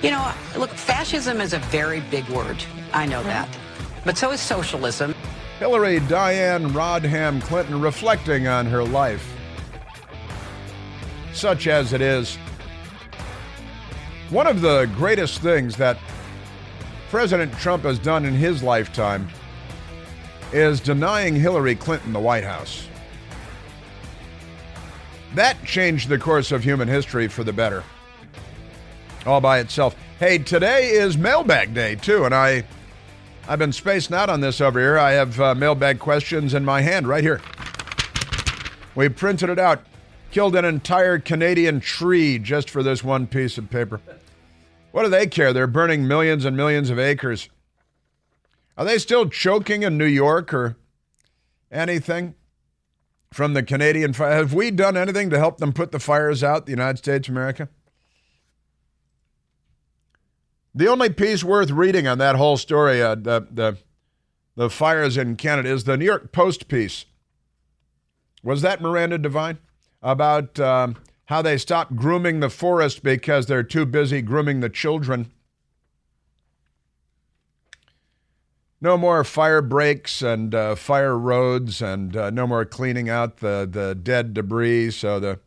You know, look, fascism is a very big word. I know that. But so is socialism. Hillary Diane Rodham Clinton reflecting on her life, such as it is. One of the greatest things that President Trump has done in his lifetime is denying Hillary Clinton the White House. That changed the course of human history for the better, all by itself. Hey, today is Mailbag Day, too, and I've been spacing out on this over here. I have mailbag questions in my hand right here. We printed it out. Killed an entire Canadian tree just for this one piece of paper. What do they care? They're burning millions and millions of acres. Are they still choking in New York or anything from the Canadian fire? Have we done anything to help them put the fires out, the United States of America? The only piece worth reading on that whole story, the fires in Canada, is the New York Post piece. Was that Miranda Devine? About how they stopped grooming the forest because they're too busy grooming the children. No more fire breaks and fire roads, and no more cleaning out the dead debris. So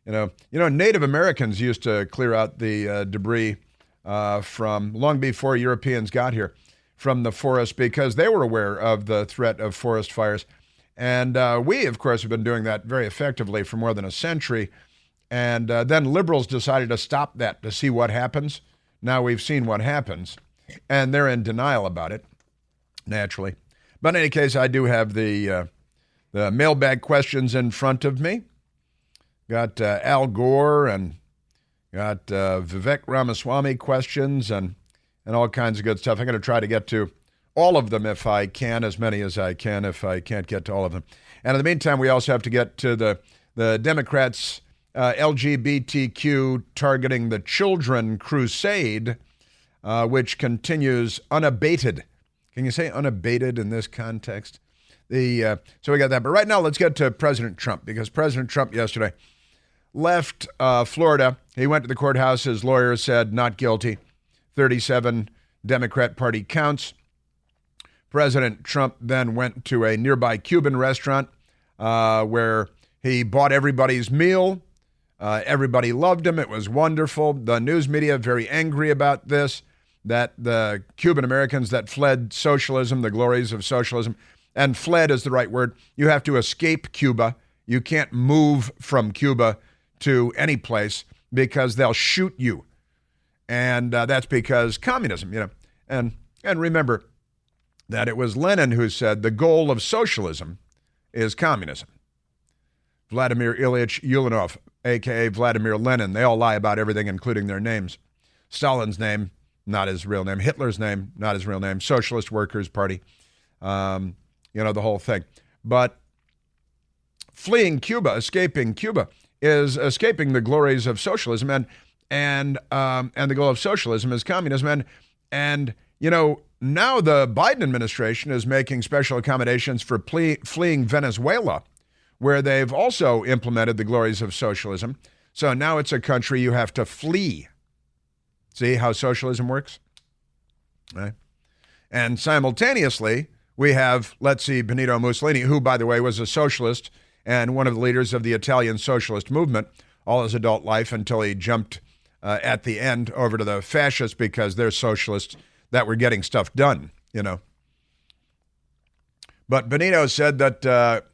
Native Americans used to clear out the debris from long before Europeans got here from the forest because they were aware of the threat of forest fires. And we, of course, have been doing that very effectively for more than a century. And then liberals decided to stop that to see what happens. Now we've seen what happens, and they're in denial about it, naturally. But in any case, I do have the mailbag questions in front of me. Got Al Gore and got Vivek Ramaswamy questions and all kinds of good stuff. I'm going to try to get to all of them if I can, as many as I can if I can't get to all of them. And in the meantime, we also have to get to the Democrats' LGBTQ targeting the children crusade, which continues unabated. Can you say unabated in this context? So we got that. But right now, let's get to President Trump, because President Trump yesterday left Florida. He went to the courthouse. His lawyer said not guilty. 37 Democrat Party counts. President Trump then went to a nearby Cuban restaurant where he bought everybody's meal. Everybody loved him. It was wonderful. The news media very angry about this, that the Cuban Americans that fled socialism, the glories of socialism, and fled is the right word. You have to escape Cuba. You can't move from Cuba to any place because they'll shoot you. And that's because communism, And remember that it was Lenin who said the goal of socialism is communism. Vladimir Ilyich Ulyanov, a.k.a. Vladimir Lenin. They all lie about everything, including their names. Stalin's name, not his real name. Hitler's name, not his real name. Socialist Workers' Party, the whole thing. But fleeing Cuba, escaping Cuba, is escaping the glories of socialism, and the goal of socialism is communism. And now the Biden administration is making special accommodations for fleeing Venezuela, where they've also implemented the glories of socialism. So now it's a country you have to flee. See how socialism works? Right? And simultaneously, we have, Benito Mussolini, who, by the way, was a socialist and one of the leaders of the Italian socialist movement all his adult life until he jumped at the end over to the fascists because they're socialists that were getting stuff done, But Benito said that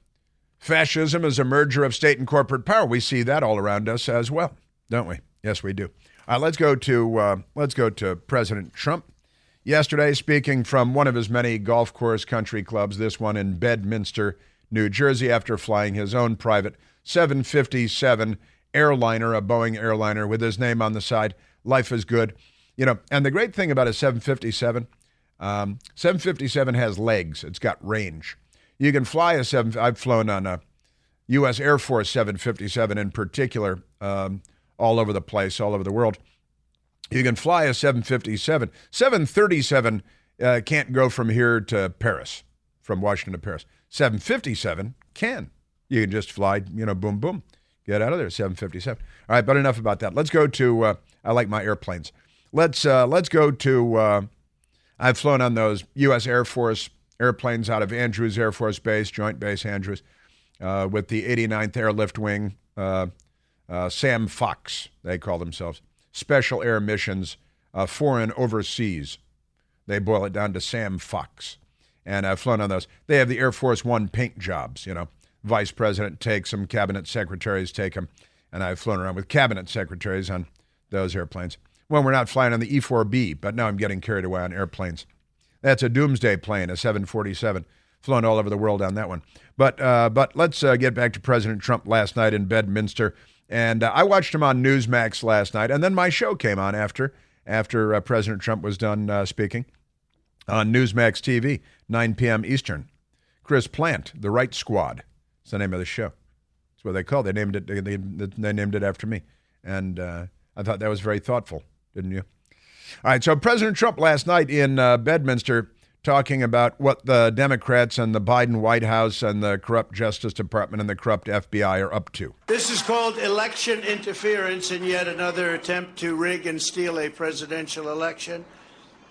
fascism is a merger of state and corporate power. We see that all around us as well, don't we? Yes, we do. Let's go to President Trump. Yesterday, speaking from one of his many golf course country clubs, this one in Bedminster, New Jersey, after flying his own private 757 airliner, a Boeing airliner with his name on the side. Life is good. And the great thing about a 757, 757 has legs. It's got range. You can fly I've flown on a U.S. Air Force 757 in particular, all over the place, all over the world. You can fly a 757. 737 can't go from here to Paris, from Washington to Paris. 757 can. You can just fly, boom, boom. Get out of there, 757. All right, but enough about that. Let's go to, I like my airplanes. let's go to. I've flown on those U.S. Air Force airplanes out of Andrews Air Force Base, Joint Base Andrews, with the 89th Airlift Wing, Sam Fox, they call themselves, Special Air Missions, Foreign Overseas. They boil it down to Sam Fox. And I've flown on those. They have the Air Force One paint jobs, Vice President takes them, cabinet secretaries take them, and I've flown around with cabinet secretaries on those airplanes. Well, we're not flying on the E-4B, but now I'm getting carried away on airplanes. That's a doomsday plane, a 747, flown all over the world on that one. But let's get back to President Trump last night in Bedminster. And I watched him on Newsmax last night, and then my show came on after President Trump was done speaking on Newsmax TV, 9 p.m. Eastern. Chris Plant, The Right Squad. It's the name of the show. That's what they call it. They named it after me. And I thought that was very thoughtful, didn't you? All right, so President Trump last night in Bedminster talking about what the Democrats and the Biden White House and the corrupt Justice Department and the corrupt FBI are up to. This is called election interference and yet another attempt to rig and steal a presidential election.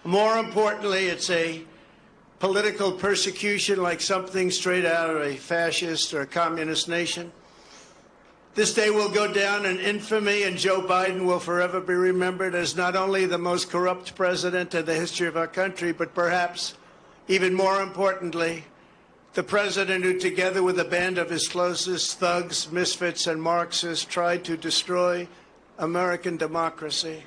More importantly, it's a political persecution like something straight out of a fascist or a communist nation. This day will go down in infamy, and Joe Biden will forever be remembered as not only the most corrupt president in the history of our country, but perhaps even more importantly, the president who, together with a band of his closest thugs, misfits, and Marxists, tried to destroy American democracy.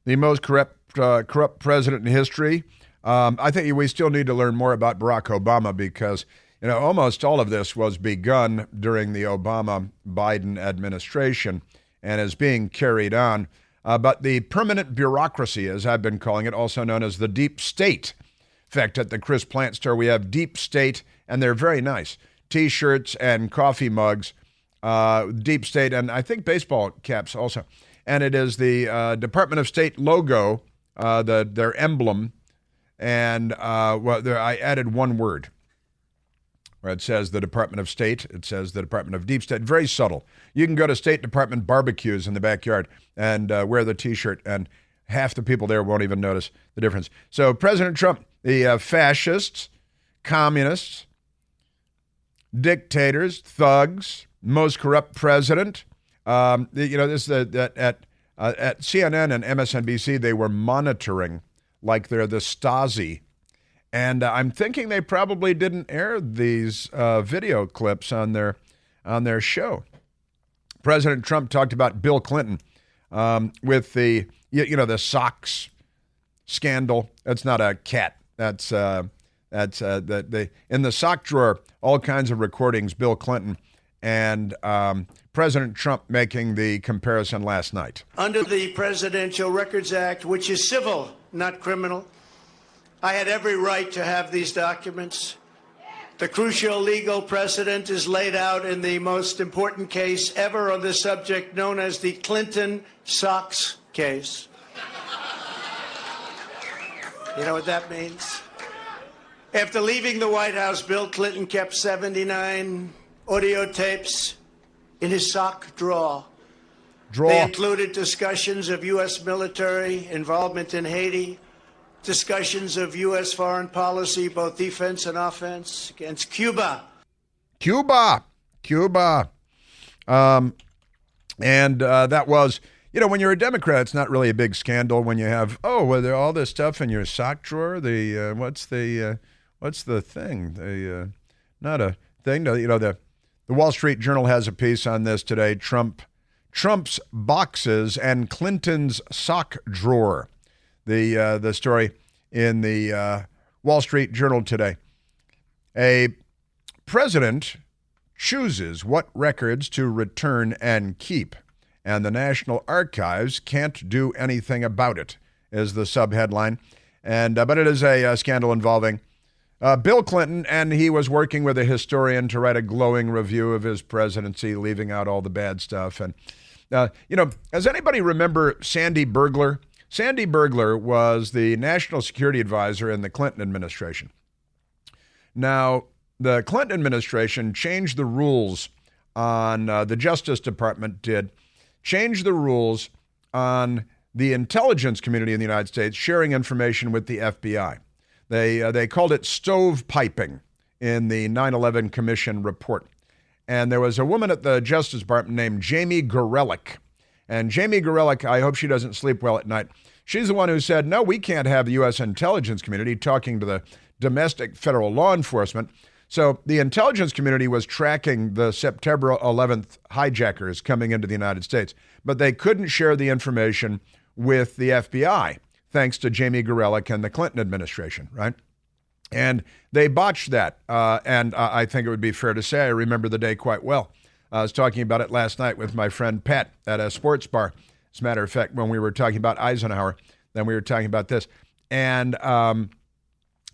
The most corrupt president in history. I think we still need to learn more about Barack Obama because almost all of this was begun during the Obama-Biden administration and is being carried on. But the permanent bureaucracy, as I've been calling it, also known as the deep state. In fact, at the Chris Plant store, we have deep state, and they're very nice. T-shirts and coffee mugs, deep state, and I think baseball caps also. And it is the Department of State logo, their emblem, and I added one word. Where it says the Department of State, it says the Department of Deep State. Very subtle. You can go to State Department barbecues in the backyard and wear the T-shirt, and half the people there won't even notice the difference. So President Trump, the fascists, communists, dictators, thugs, most corrupt president. This at CNN and MSNBC, they were monitoring like they're the Stasi. And I'm thinking they probably didn't air these video clips on their show. President Trump talked about Bill Clinton with the socks scandal. That's not a cat. That's in the sock drawer. All kinds of recordings. Bill Clinton and President Trump making the comparison last night. Under the Presidential Records Act, which is civil, not criminal, I had every right to have these documents. The crucial legal precedent is laid out in the most important case ever on this subject, known as the Clinton Socks case. You know what that means? After leaving the White House, Bill Clinton kept 79 audio tapes in his sock drawer. They included discussions of U.S. military involvement in Haiti, discussions of U.S. foreign policy, both defense and offense, against Cuba. And that was, when you're a Democrat, it's not really a big scandal when you have, all this stuff in your sock drawer. What's the thing? Not a thing. The Wall Street Journal has a piece on this today. Trump's boxes and Clinton's sock drawer. The story in the Wall Street Journal today. A president chooses what records to return and keep, and the National Archives can't do anything about it, is the subheadline. But it is a scandal involving Bill Clinton, and he was working with a historian to write a glowing review of his presidency, leaving out all the bad stuff. And, does anybody remember Sandy Bergler? Sandy Bergler was the national security advisor in the Clinton administration. Now, the Clinton administration changed the rules on, the Justice Department did, change the rules on the intelligence community in the United States sharing information with the FBI. They called it stovepiping in the 9/11 Commission report. And there was a woman at the Justice Department named Jamie Gorelick. And Jamie Gorelick, I hope she doesn't sleep well at night. She's the one who said, no, we can't have the U.S. intelligence community talking to the domestic federal law enforcement. So the intelligence community was tracking the September 11th hijackers coming into the United States, but they couldn't share the information with the FBI, thanks to Jamie Gorelick and the Clinton administration, right? And they botched that. And I think it would be fair to say I remember the day quite well. I was talking about it last night with my friend Pat at a sports bar. As a matter of fact, when we were talking about Eisenhower, then we were talking about this. And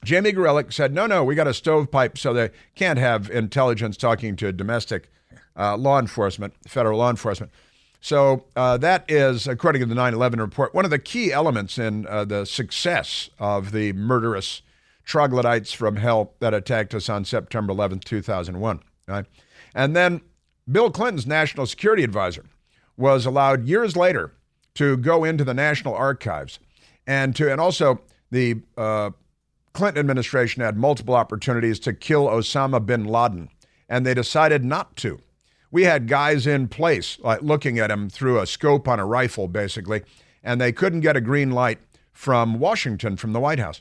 Jamie Gorelick said, no, we got a stovepipe, so they can't have intelligence talking to domestic law enforcement, federal law enforcement. So that is, according to the 9/11 report, one of the key elements in the success of the murderous troglodytes from hell that attacked us on September 11th, 2001. Right? And then Bill Clinton's national security advisor was allowed years later to go into the National Archives and also the Clinton administration had multiple opportunities to kill Osama bin Laden, and they decided not to. We had guys in place, like looking at him through a scope on a rifle, basically, and they couldn't get a green light from Washington, from the White House.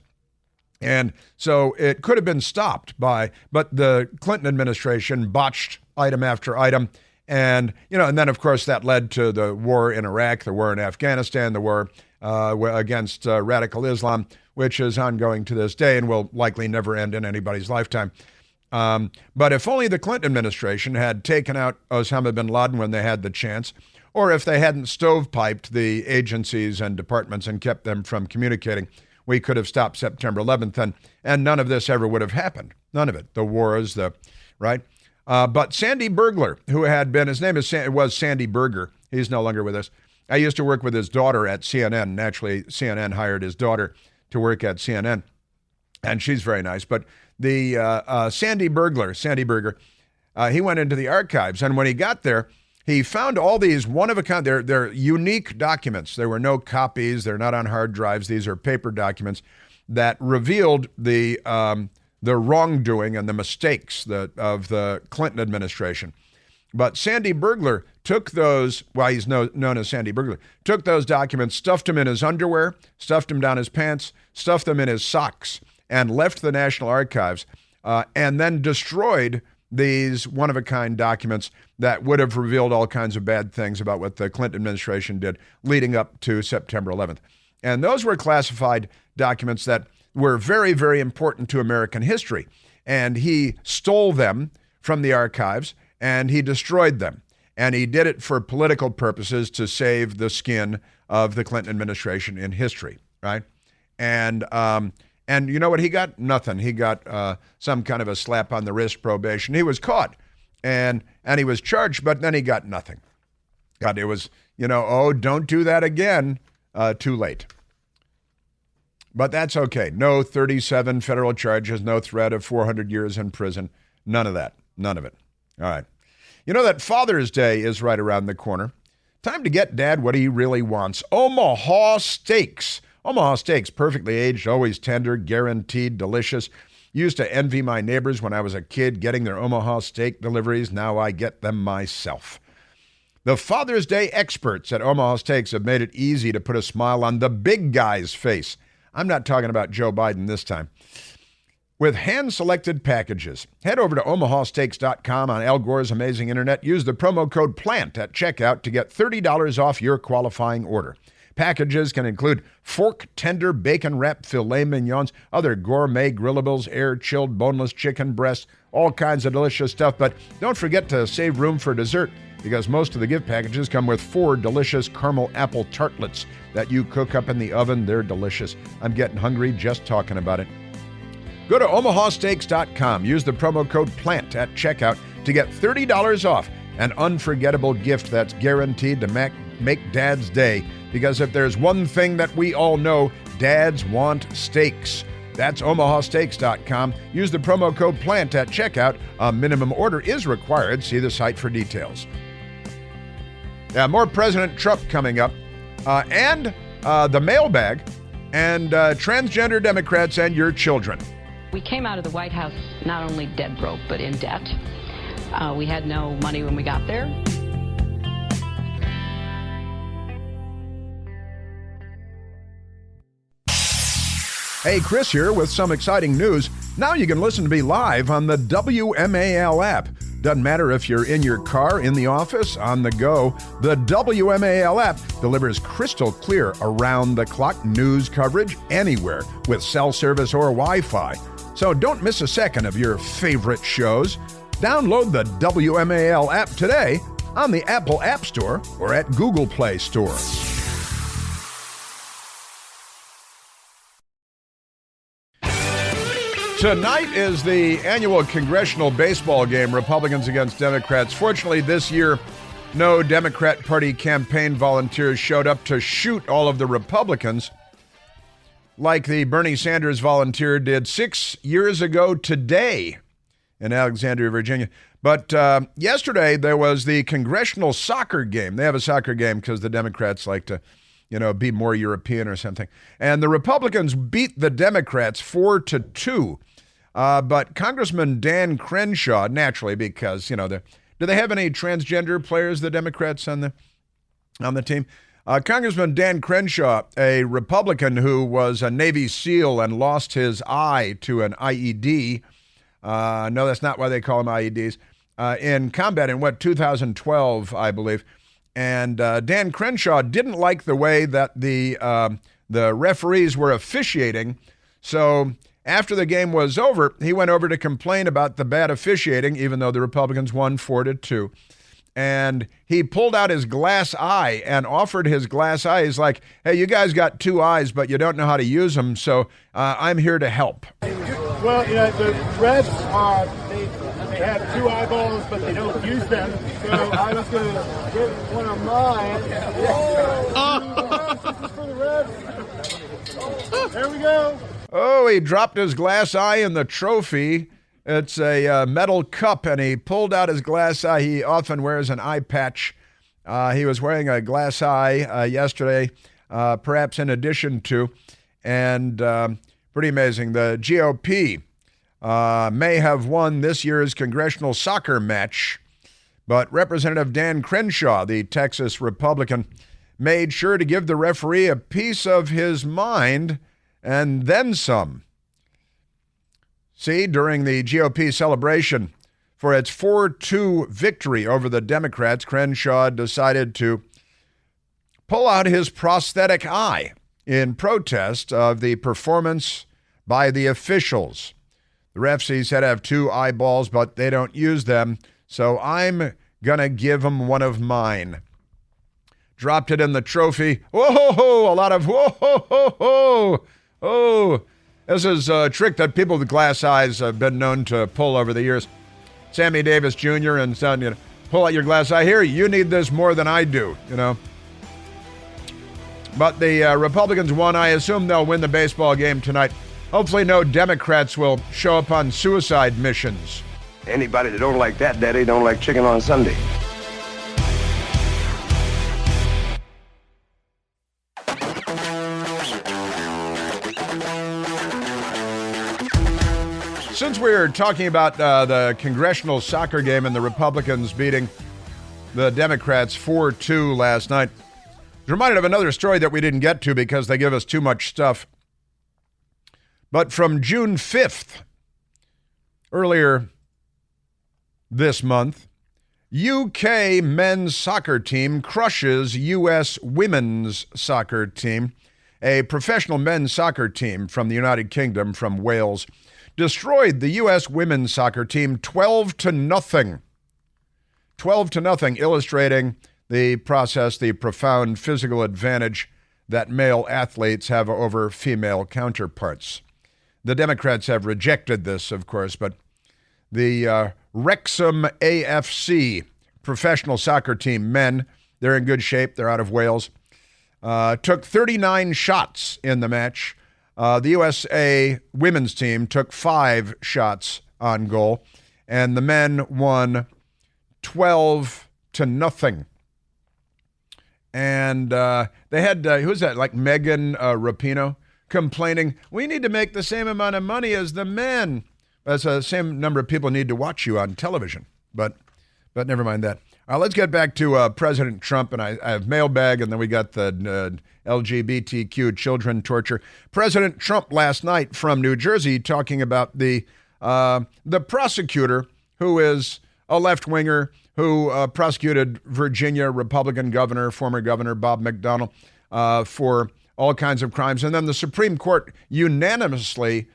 And so it could have been stopped but the Clinton administration botched item after item. And, and then, of course, that led to the war in Iraq, the war in Afghanistan, the war against radical Islam, which is ongoing to this day and will likely never end in anybody's lifetime. But if only the Clinton administration had taken out Osama bin Laden when they had the chance, or if they hadn't stovepiped the agencies and departments and kept them from communicating, we could have stopped September 11th, and none of this ever would have happened. None of it. The wars, right? But Sandy Bergler, who had been, his name was Sandy Berger. He's no longer with us. I used to work with his daughter at CNN. Naturally, CNN hired his daughter to work at CNN, and she's very nice. But the Sandy Berger, he went into the archives, and when he got there, he found all these one-of-a-kind, they're unique documents. There were no copies. They're not on hard drives. These are paper documents that revealed the wrongdoing and the mistakes of the Clinton administration. But Sandy Bergler took those, he's known as Sandy Bergler, took those documents, stuffed them in his underwear, stuffed them down his pants, stuffed them in his socks, and left the National Archives, and then destroyed these one-of-a-kind documents that would have revealed all kinds of bad things about what the Clinton administration did leading up to September 11th. And those were classified documents that were very, very important to American history. And he stole them from the archives, and he destroyed them. And he did it for political purposes to save the skin of the Clinton administration in history, right? And you know what he got? Nothing. He got some kind of a slap on the wrist probation. He was caught, and he was charged, but then he got nothing. God, it was, don't do that again. Too late. But that's okay. No 37 federal charges, no threat of 400 years in prison. None of that. None of it. All right. You know that Father's Day is right around the corner. Time to get Dad what he really wants. Omaha steaks. Omaha steaks, perfectly aged, always tender, guaranteed delicious. Used to envy my neighbors when I was a kid getting their Omaha steak deliveries. Now I get them myself. The Father's Day experts at Omaha Steaks have made it easy to put a smile on the big guy's face. I'm not talking about Joe Biden this time. With hand-selected packages, head over to omahasteaks.com on Al Gore's amazing internet. Use the promo code PLANT at checkout to get $30 off your qualifying order. Packages can include fork tender bacon wrap filet mignons, other gourmet grillables, air-chilled boneless chicken breasts, all kinds of delicious stuff. But don't forget to save room for dessert, because most of the gift packages come with 4 delicious caramel apple tartlets that you cook up in the oven. They're delicious. I'm getting hungry just talking about it. Go to omahasteaks.com. Use the promo code PLANT at checkout to get $30 off, an unforgettable gift that's guaranteed to make Dad's day. Because if there's one thing that we all know, dads want steaks. That's omahasteaks.com. Use the promo code PLANT at checkout. A minimum order is required. See the site for details. More President Trump coming up. And the mailbag, and transgender Democrats and your children. We came out of the White House not only dead broke, but in debt. We had no money when we got there. Hey, Chris here with some exciting news. Now you can listen to me live on the WMAL app. Doesn't matter if you're in your car, in the office, on the go. The WMAL app delivers crystal clear around-the-clock news coverage anywhere with cell service or Wi-Fi. So don't miss a second of your favorite shows. Download the WMAL app today on the Apple App Store or at Google Play Store. Tonight is the annual congressional baseball game, Republicans against Democrats. Fortunately, this year, no Democrat Party campaign volunteers showed up to shoot all of the Republicans like the Bernie Sanders volunteer did 6 years ago today in Alexandria, Virginia. But yesterday, there was the congressional soccer game. They have a soccer game because the Democrats like to, be more European or something. And the Republicans beat the Democrats 4-2. But Congressman Dan Crenshaw, naturally, because, do they have any transgender players, the Democrats on the team? Congressman Dan Crenshaw, a Republican who was a Navy SEAL and lost his eye to an IED. No, that's not why they call them IEDs. In combat in 2012, I believe. And Dan Crenshaw didn't like the way that the referees were officiating. So after the game was over, he went over to complain about the bad officiating, even though the Republicans won 4-2. And he pulled out his glass eye and offered his glass eye. He's like, hey, you guys got two eyes, but you don't know how to use them, so I'm here to help. Well, the refs, they have two eyeballs, but they don't use them. So I was going to get one of mine. This is for the refs. There we go. Oh, he dropped his glass eye in the trophy. It's a metal cup, and he pulled out his glass eye. He often wears an eye patch. He was wearing a glass eye yesterday, perhaps in addition to, and pretty amazing. The GOP may have won this year's congressional soccer match, but Representative Dan Crenshaw, the Texas Republican, made sure to give the referee a piece of his mind and then some. See, during the GOP celebration for its 4-2 victory over the Democrats, Crenshaw decided to pull out his prosthetic eye in protest of the performance by the officials. The refs, he said, have two eyeballs, but they don't use them, so I'm going to give them one of mine. Dropped it in the trophy. Whoa, a lot of whoa. Oh, this is a trick that people with glass eyes have been known to pull over the years. Sammy Davis Jr. and son, pull out your glass eye. Here, you need this more than I do, But the Republicans won. I assume they'll win the baseball game tonight. Hopefully no Democrats will show up on suicide missions. Anybody that don't like that, Daddy, don't like chicken on Sunday. Since we're talking about the congressional soccer game and the Republicans beating the Democrats 4-2 last night, I was reminded of another story that we didn't get to because they give us too much stuff. But from June 5th, earlier this month, UK men's soccer team crushes U.S. women's soccer team. A professional men's soccer team from the United Kingdom, from Wales, destroyed the U.S. women's soccer team 12-0. 12-0, illustrating the process, the profound physical advantage that male athletes have over female counterparts. The Democrats have rejected this, of course, but the Wrexham AFC professional soccer team men, they're in good shape. They're out of Wales. Took 39 shots in the match. The USA women's team took 5 shots on goal, and the men won 12-0. And And they had, who's that, like Megan Rapinoe, complaining, we need to make the same amount of money as the men. That's the same number of people need to watch you on television. But never mind that. Let's get back to President Trump, and I have mailbag, and then we got the LGBTQ children torture. President Trump last night from New Jersey talking about the prosecutor who is a left-winger who prosecuted Virginia Republican governor, former governor Bob McDonnell, for all kinds of crimes. And then the Supreme Court unanimously,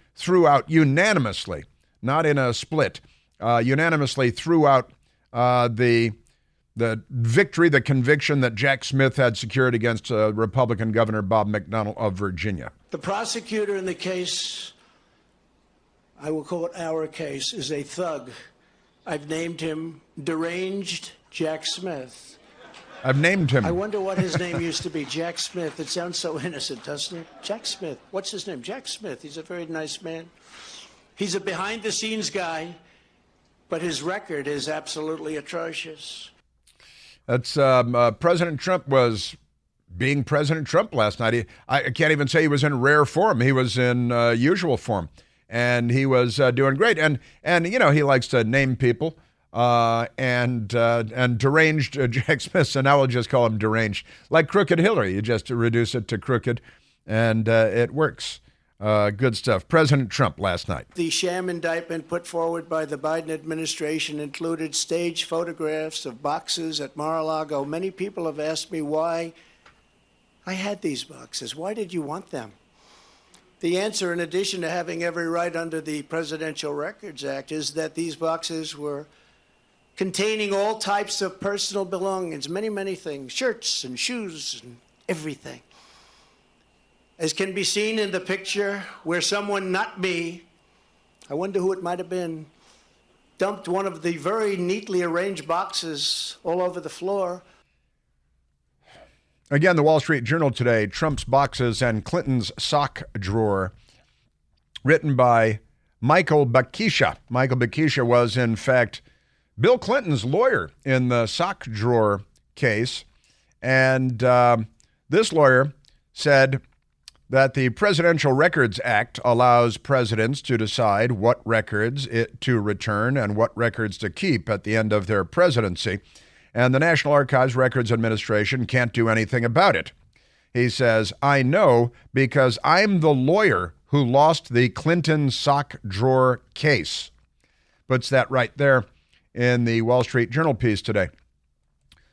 not in a split, unanimously threw out the victory, the conviction that Jack Smith had secured against Republican Governor Bob McDonnell of Virginia. The prosecutor in the case, I will call it our case, is a thug. I've named him Deranged Jack Smith. I've named him. I wonder what his name used to be. Jack Smith. It sounds so innocent, doesn't it? Jack Smith. What's his name? Jack Smith. He's a very nice man. He's a behind-the-scenes guy, but his record is absolutely atrocious. That's President Trump was being President Trump last night. I can't even say he was in rare form. He was in usual form, and he was doing great. And you know, he likes to name people. And deranged Jack Smith, so now we'll just call him deranged. Like Crooked Hillary, you just reduce it to crooked, and it works. Good stuff. President Trump last night. The sham indictment put forward by the Biden administration included staged photographs of boxes at Mar-a-Lago. Many people have asked me why I had these boxes. Why did you want them? The answer, in addition to having every right under the Presidential Records Act, is that these boxes were containing all types of personal belongings, many, many things, shirts and shoes and everything. As can be seen in the picture where someone, not me, I wonder who it might have been, dumped one of the very neatly arranged boxes all over the floor. Again, the Wall Street Journal today, Trump's boxes and Clinton's sock drawer, written by Michael Bakisha. Michael Bakisha was, in fact, Bill Clinton's lawyer in the sock drawer case. And this lawyer said that the Presidential Records Act allows presidents to decide what records to return and what records to keep at the end of their presidency. And the National Archives Records Administration can't do anything about it. He says, I know because I'm the lawyer who lost the Clinton sock drawer case. Puts that right there in the Wall Street Journal piece today.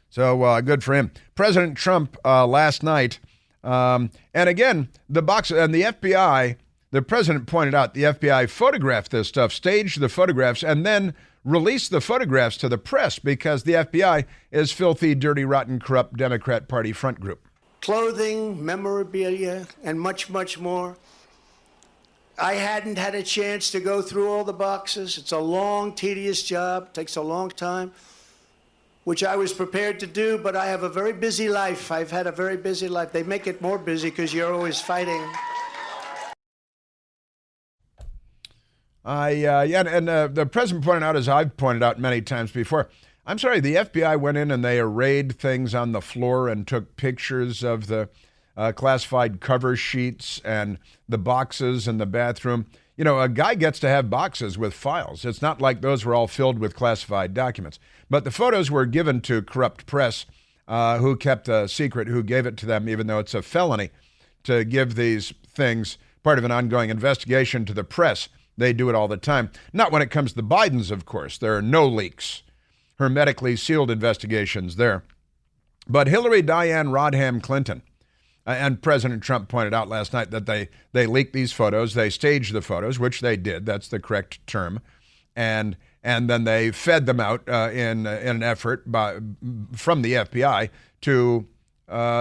So good for him. President Trump last night, and again, the box and the FBI, the president pointed out the FBI photographed this stuff, staged the photographs, and then released the photographs to the press because the FBI is filthy, dirty, rotten, corrupt Democrat Party front group. Clothing, memorabilia, and much, much more. I hadn't had a chance to go through all the boxes. It's a long, tedious job. It takes a long time, which I was prepared to do, but I have a very busy life. I've had a very busy life. They make it more busy because you're always fighting. The president pointed out, as I've pointed out many times before, I'm sorry, the FBI went in and they arrayed things on the floor and took pictures of the classified cover sheets and the boxes in the bathroom. You know, a guy gets to have boxes with files. It's not like those were all filled with classified documents. But the photos were given to corrupt press who kept a secret, who gave it to them, even though it's a felony to give these things, part of an ongoing investigation, to the press. They do it all the time. Not when it comes to the Bidens, of course. There are no leaks. Hermetically sealed investigations there. But Hillary Diane Rodham Clinton, and President Trump pointed out last night that they leaked these photos. They staged the photos, which they did. That's the correct term. And then they fed them out in an effort from the FBI to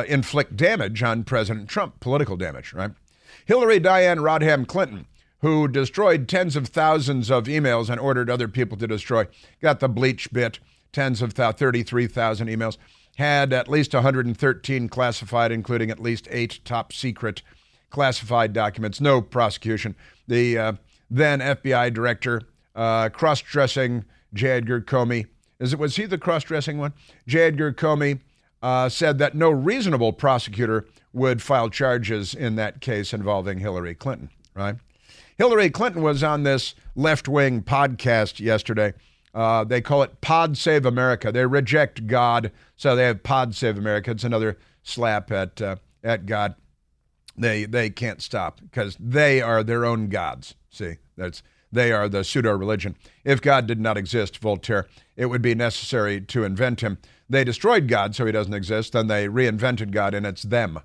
inflict damage on President Trump, political damage, right? Hillary Diane Rodham Clinton, who destroyed tens of thousands of emails and ordered other people to destroy, got the bleach bit, 33,000 emails, had at least 113 classified, including at least 8 top secret classified documents. No prosecution. The then FBI director, cross-dressing J. Edgar Comey, was he the cross-dressing one? J. Edgar Comey said that no reasonable prosecutor would file charges in that case involving Hillary Clinton, right? Hillary Clinton was on this left-wing podcast yesterday. They call it Pod Save America. They reject God, so they have Pod Save America. It's another slap at God. They can't stop because they are their own gods. See, they are the pseudo-religion. If God did not exist, Voltaire, it would be necessary to invent him. They destroyed God, so he doesn't exist. Then they reinvented God, and it's them.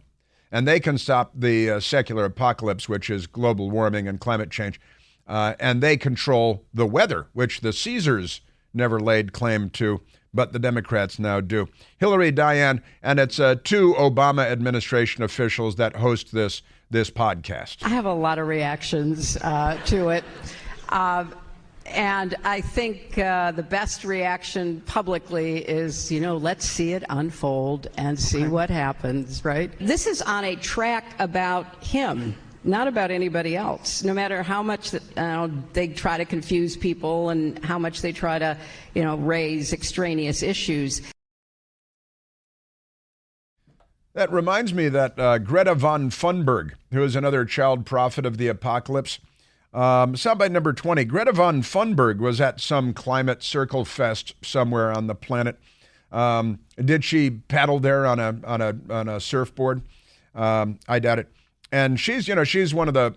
And they can stop the secular apocalypse, which is global warming and climate change. And they control the weather, which the Caesars never laid claim to, but the Democrats now do. Hillary, Diane, and it's two Obama administration officials that host this podcast. I have a lot of reactions to it. And I think the best reaction publicly is, let's see it unfold and see what happens, right? This is on a track about him, not about anybody else. No matter how much they try to confuse people and how much they try to, raise extraneous issues. That reminds me that Greta von Thunberg, who is another child prophet of the apocalypse, soundbite number 20. Greta von Thunberg was at some climate circle fest somewhere on the planet. Did she paddle there on a surfboard? I doubt it. And she's one of the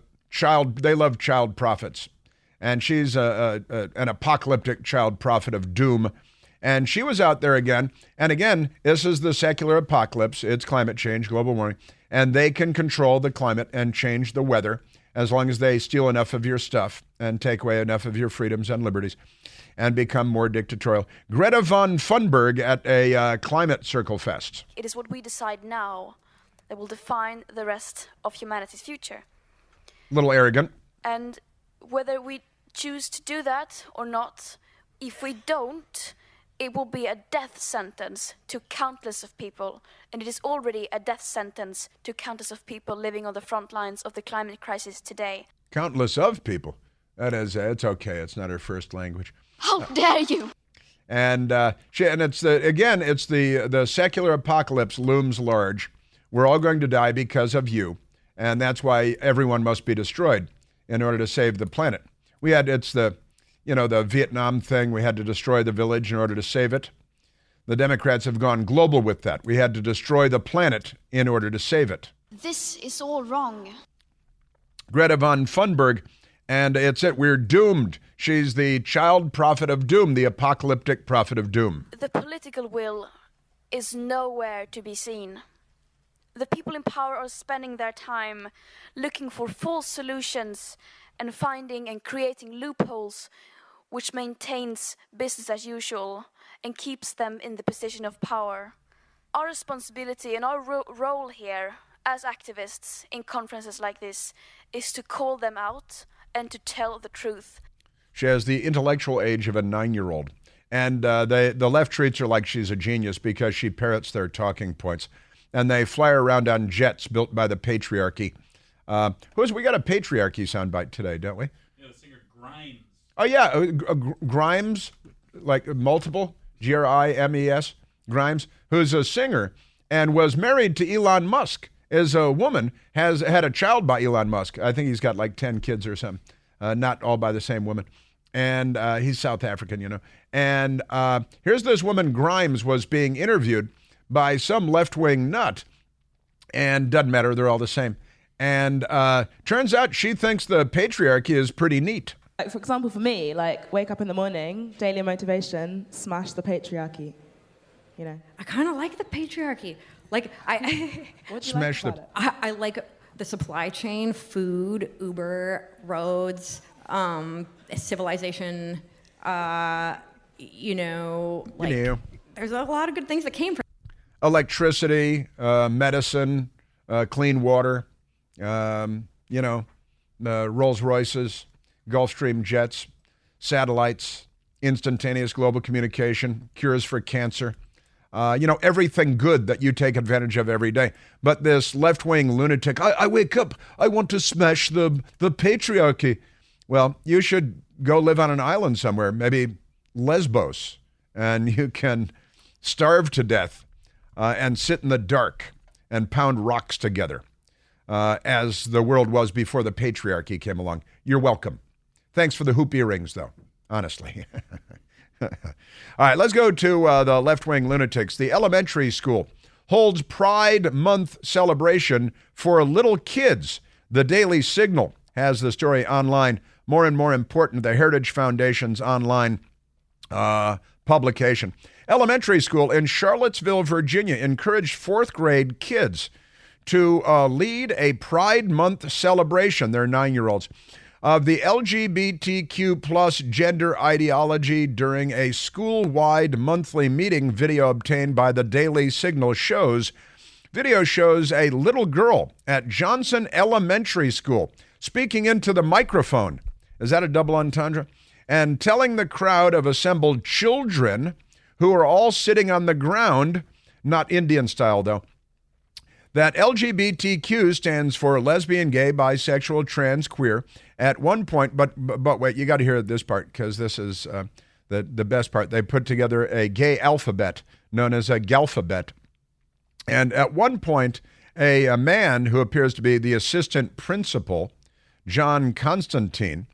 they love child prophets. And she's an apocalyptic child prophet of doom. And she was out there again. And again, this is the secular apocalypse. It's climate change, global warming. And they can control the climate and change the weather as long as they steal enough of your stuff and take away enough of your freedoms and liberties and become more dictatorial. Greta von Thunberg at a climate circle fest. It is what we decide now that will define the rest of humanity's future. A little arrogant. And whether we choose to do that or not, if we don't, it will be a death sentence to countless of people. And it is already a death sentence to countless of people living on the front lines of the climate crisis today. Countless of people. That is, it's okay. It's not her first language. How dare you? And it's the secular apocalypse looms large. We're all going to die because of you. And that's why everyone must be destroyed in order to save the planet. The Vietnam thing, we had to destroy the village in order to save it. The Democrats have gone global with that. We had to destroy the planet in order to save it. This is all wrong. Greta von Thunberg, and we're doomed. She's the child prophet of doom, the apocalyptic prophet of doom. The political will is nowhere to be seen. The people in power are spending their time looking for false solutions and finding and creating loopholes which maintains business as usual and keeps them in the position of power. Our responsibility and our role here as activists in conferences like this is to call them out and to tell the truth. She has the intellectual age of a 9-year-old. And the left treats her like she's a genius because she parrots their talking points. And they fly around on jets built by the patriarchy. We got a patriarchy soundbite today, don't we? Yeah, the singer Grimes. Oh, yeah, Grimes, like multiple, Grimes, Grimes, who's a singer and was married to Elon Musk. Is a woman, has had a child by Elon Musk. I think he's got like 10 kids or something, not all by the same woman. And he's South African, And here's this woman, Grimes, was being interviewed by some left-wing nut. And doesn't matter, they're all the same. And turns out she thinks the patriarchy is pretty neat. For example, for me, wake up in the morning, daily motivation, smash the patriarchy. I kind of like the patriarchy. Smash the. I like the supply chain, food, Uber, roads, civilization. There's a lot of good things that came from Electricity, medicine, clean water, Rolls Royces, Gulfstream jets, satellites, instantaneous global communication, cures for cancer. Everything good that you take advantage of every day. But this left-wing lunatic, I wake up, I want to smash the patriarchy. Well, you should go live on an island somewhere, maybe Lesbos, and you can starve to death and sit in the dark and pound rocks together as the world was before the patriarchy came along. You're welcome. Thanks for the hoop earrings, though, honestly. All right, let's go to the left-wing lunatics. The elementary school holds Pride Month celebration for little kids. The Daily Signal has the story online. More and more important, the Heritage Foundation's online publication. Elementary school in Charlottesville, Virginia, encouraged fourth grade kids to lead a Pride Month celebration, they're 9-year-olds, of the LGBTQ plus gender ideology during a school-wide monthly meeting. Video obtained by the Daily Signal video shows a little girl at Johnson Elementary School speaking into the microphone. Is that a double entendre? And telling the crowd of assembled children, who are all sitting on the ground, not Indian style though, that LGBTQ stands for lesbian, gay, bisexual, trans, queer. At one point, but wait, you got to hear this part because this is the best part. They put together a gay alphabet known as a Galphabet. And at one point, a man who appears to be the assistant principal, John Constantine,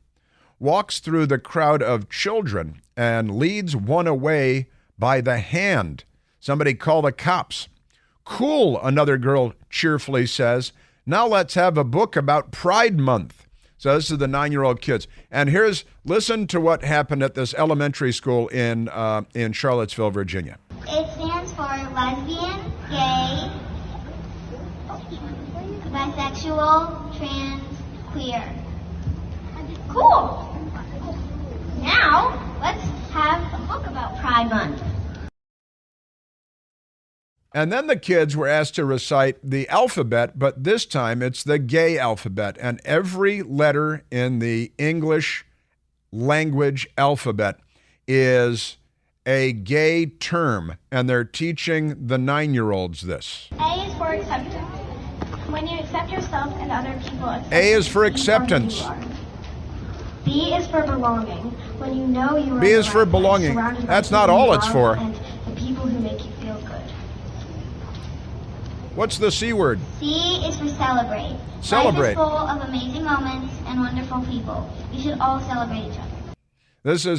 walks through the crowd of children and leads one away by the hand. Somebody call the cops. Cool, another girl cheerfully says. Now let's have a book about Pride Month. So this is the 9-year-old kids. And listen to what happened at this elementary school in Charlottesville, Virginia. It stands for lesbian, gay, bisexual, trans, queer. Cool. Now let's have a book about Pride Month. And then the kids were asked to recite the alphabet, but this time it's the gay alphabet. And every letter in the English language alphabet is a gay term. And they're teaching the 9-year-olds this. A is for acceptance. When you accept yourself and other people, A is for acceptance. B is for belonging. When you know you are B is for belonging. That's not all it's for. And the people who make you feel good. What's the C word? C is for celebrate. Celebrate. Life is full of amazing moments and wonderful people. We should all celebrate each other.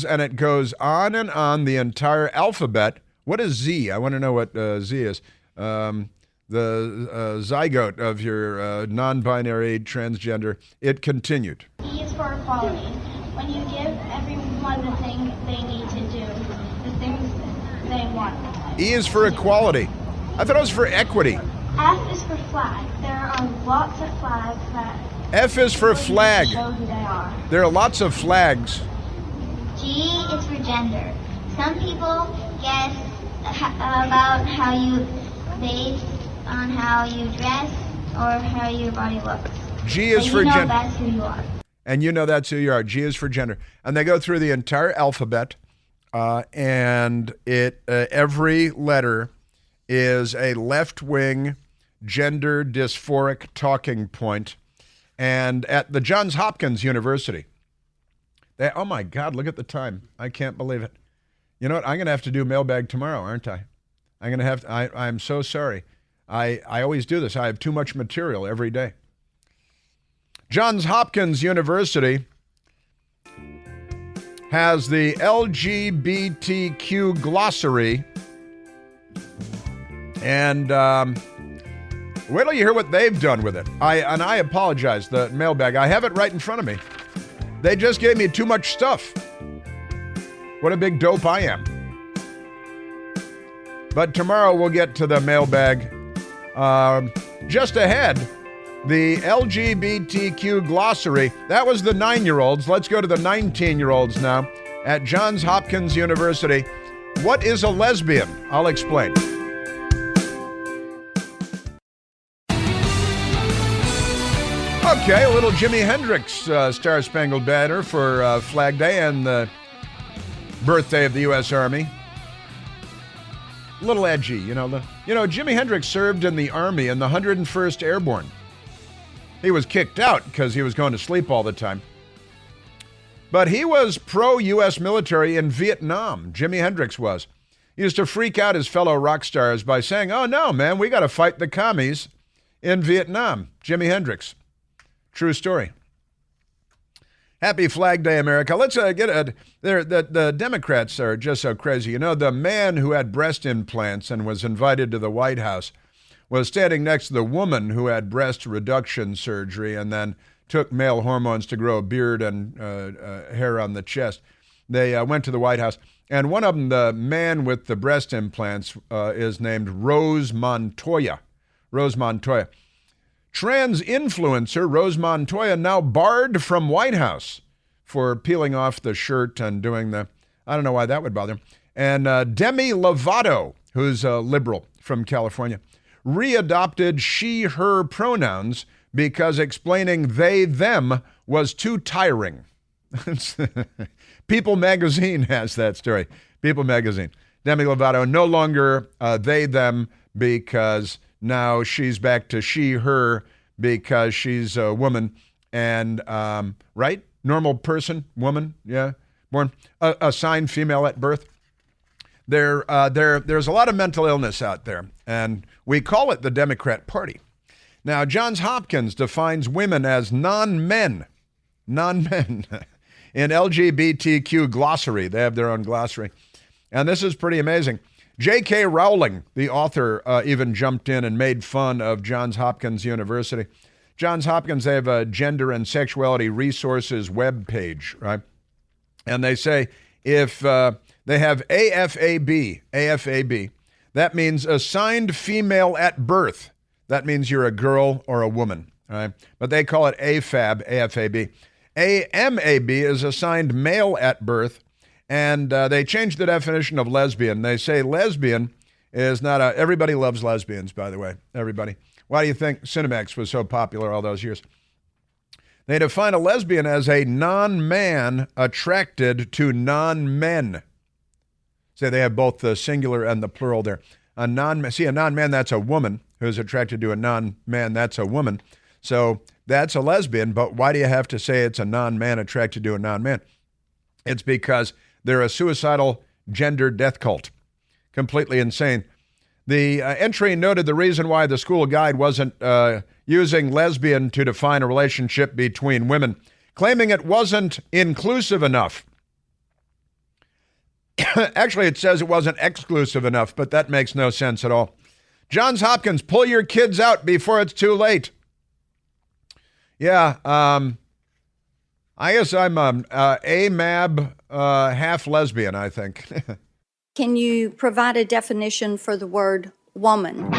And it goes on and on, the entire alphabet. What is Z? I want to know what Z is. The zygote of your non-binary transgender. It continued. E is for equality. When you give everyone the thing they need to do, the things they want. E is for equality. I thought it was for equity. F is for flag. There are lots of flags that... F is for flag. Show who they are. There are lots of flags. G is for gender. Some people guess about how you based on how you dress or how your body looks. G is for gender. That's who you are. And you know that's who you are. G is for gender. And they go through the entire alphabet, and every letter is a left-wing, gender dysphoric talking point. And at the Johns Hopkins University, oh my God, look at the time. I can't believe it. You know what? I'm going to have to do mailbag tomorrow, aren't I? I'm so sorry. I always do this. I have too much material every day. Johns Hopkins University has the LGBTQ glossary. And wait till you hear what they've done with it. I apologize, the mailbag. I have it right in front of me. They just gave me too much stuff. What a big dope I am. But tomorrow we'll get to the mailbag. Just ahead, the LGBTQ glossary. That was the 9-year-olds. Let's go to the 19-year-olds now at Johns Hopkins University. What is a lesbian? I'll explain. Okay, a little Jimi Hendrix Star Spangled Banner for Flag Day and the birthday of the U.S. Army. A little edgy, Jimi Hendrix served in the Army in the 101st Airborne. He was kicked out because he was going to sleep all the time. But he was pro-U.S. military in Vietnam. Jimi Hendrix was. He used to freak out his fellow rock stars by saying, "Oh, no, man, we got to fight the commies in Vietnam." Jimi Hendrix. True story. Happy Flag Day, America. Let's the Democrats are just so crazy. You know, the man who had breast implants and was invited to the White House was standing next to the woman who had breast reduction surgery and then took male hormones to grow a beard and hair on the chest. They went to the White House. And one of them, the man with the breast implants, is named Rose Montoya. Rose Montoya. Trans influencer Rose Montoya now barred from White House for peeling off the shirt and doing I don't know why that would bother him. And Demi Lovato, who's a liberal from California, readopted she, her pronouns because explaining they, them was too tiring. People Magazine has that story. People Magazine. Demi Lovato no longer they, them, because now she's back to she, her, because she's a woman and, right? Normal person, woman, yeah, born, assigned female at birth. There's a lot of mental illness out there, and we call it the Democrat Party. Now, Johns Hopkins defines women as non-men in LGBTQ glossary. They have their own glossary. And this is pretty amazing. J.K. Rowling, the author, even jumped in and made fun of Johns Hopkins University. Johns Hopkins, they have a gender and sexuality resources webpage, right? And they say if they have AFAB, that means assigned female at birth. That means you're a girl or a woman, right? But they call it AFAB. AMAB is assigned male at birth. And they changed the definition of lesbian. They say lesbian is not everybody loves lesbians, by the way, everybody. Why do you think Cinemax was so popular all those years? They define a lesbian as a non-man attracted to non-men. So they have both the singular and the plural there. A non-man, that's a woman who's attracted to a non-man, that's a woman. So that's a lesbian, but why do you have to say it's a non-man attracted to a non-man? It's because they're a suicidal gender death cult. Completely insane. The entry noted the reason why the school guide wasn't using lesbian to define a relationship between women, claiming it wasn't inclusive enough. Actually, it says it wasn't exclusive enough, but that makes no sense at all. Johns Hopkins, pull your kids out before it's too late. Yeah, I guess I'm AMAB half lesbian, I think. Can you provide a definition for the word woman?